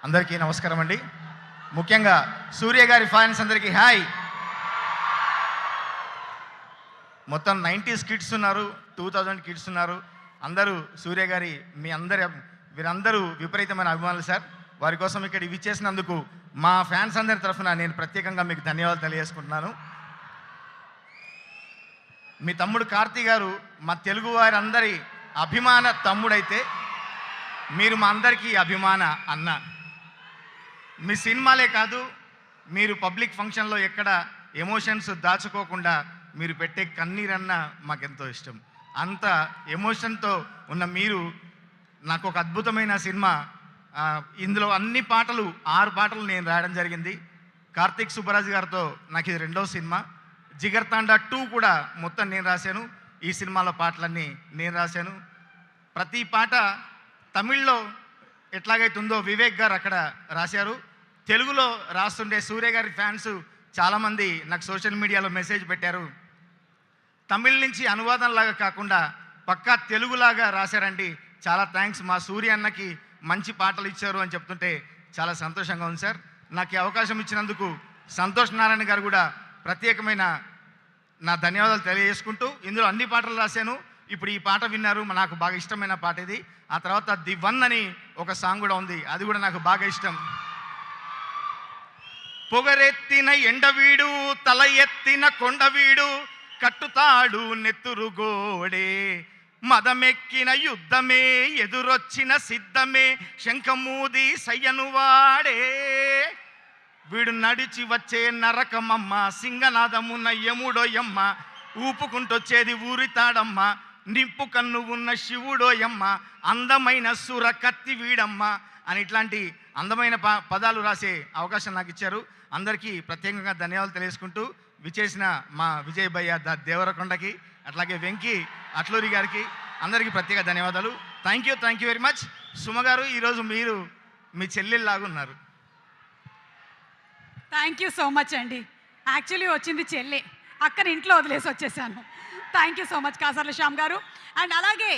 అందరికీ నమస్కారం అండి. ముఖ్యంగా సూర్య గారి ఫ్యాన్స్ అందరికీ హాయ్. మొత్తం 90s కిడ్స్ ఉన్నారు, 2000 కిడ్స్ ఉన్నారు. అందరూ సూర్య గారి వీరందరూ విపరీతమైన అభిమానులు సార్. వారి కోసం ఇక్కడ ఇవి చేసినందుకు మా ఫ్యాన్స్ అందరి తరఫున నేను ప్రత్యేకంగా మీకు ధన్యవాదాలు తెలియజేసుకుంటున్నాను. మీ తమ్ముడు కార్తీ గారు మా తెలుగు వారందరి అభిమాన తమ్ముడైతే మీరు మా అందరికీ అభిమాన అన్న. మీ సినిమాలే కాదు, మీరు పబ్లిక్ ఫంక్షన్లో ఎక్కడ ఎమోషన్స్ దాచుకోకుండా మీరు పెట్టే కన్నీరన్న మాకెంతో ఇష్టం. అంత ఎమోషన్తో ఉన్న మీరు నాకు ఒక అద్భుతమైన సినిమా, ఇందులో అన్ని పాటలు 6 పాటలు నేను రాయడం జరిగింది. కార్తీక్ సుబ్బరాజు గారితో నాకు ఇది 2వ సినిమా. జిగర్తాండా 2 కూడా మొత్తం నేను రాశాను. ఈ సినిమాలో పాటలన్నీ నేను రాశాను. ప్రతి పాట తమిళ్లో ఎట్లాగైతుందో వివేక్ గారు అక్కడ రాశారు. తెలుగులో రాస్తుండే సూర్య గారి ఫ్యాన్స్ చాలామంది నాకు సోషల్ మీడియాలో మెసేజ్ పెట్టారు, తమిళ్ నుంచి అనువాదంలాగా కాకుండా పక్కా తెలుగులాగా రాశారండి, చాలా థ్యాంక్స్, మా సూర్య అన్నకి మంచి పాటలు ఇచ్చారు అని చెప్తుంటే చాలా సంతోషంగా ఉంది సార్. నాకు ఈ అవకాశం ఇచ్చినందుకు సంతోష్ నారాయణ గారు కూడా ప్రత్యేకమైన నా ధన్యవాదాలు తెలియజేసుకుంటూ, ఇందులో అన్ని పాటలు రాశాను. ఇప్పుడు ఈ పాట విన్నారు, నాకు బాగా ఇష్టమైన పాట ఇది. ఆ తర్వాత ది వన్ అని ఒక సాంగ్ కూడా ఉంది, అది కూడా నాకు బాగా ఇష్టం. పొగరెత్తిన ఎండవీడు, తల ఎత్తిన కొండవీడు, కట్టుతాడు నెత్తురు గోడే, మదమెక్కిన యుద్ధమే, ఎదురొచ్చిన సిద్ధమే, శంఖమూది సయ్యను వాడే, వీడు నడిచి వచ్చే నరకమమ్మ, సింగనాదమున్న యముడోయమ్మ, ఊపుకుంటొచ్చేది ఊరితాడమ్మ, నిప్పు కన్ను ఉన్న శివుడోయమ్మ, అందమైన సుర కత్తి వీడమ్మ అని ఇట్లాంటి అందమైన పదాలు రాసే అవకాశం నాకు ఇచ్చారు. అందరికీ ప్రత్యేకంగా ధన్యవాదాలు తెలియజేసుకుంటూ, విచేసిన మా విజయ్ భయ్య దేవరకొండకి, అట్లాగే వెంకీ అట్లూరి గారికి అందరికీ ప్రత్యేక ధన్యవాదాలు. Thank you very much. Suma గారు, ఈరోజు మీరు మీ చెల్లెల్లాగా ఉన్నారు. థ్యాంక్ యూ సో మచ్ అండి. యాక్చువల్లీ వచ్చింది చెల్లె, అక్కని ఇంట్లో వదిలేసి వచ్చేసాను. Thank you so much Kasarla Shyam గారు. అండ్ అలాగే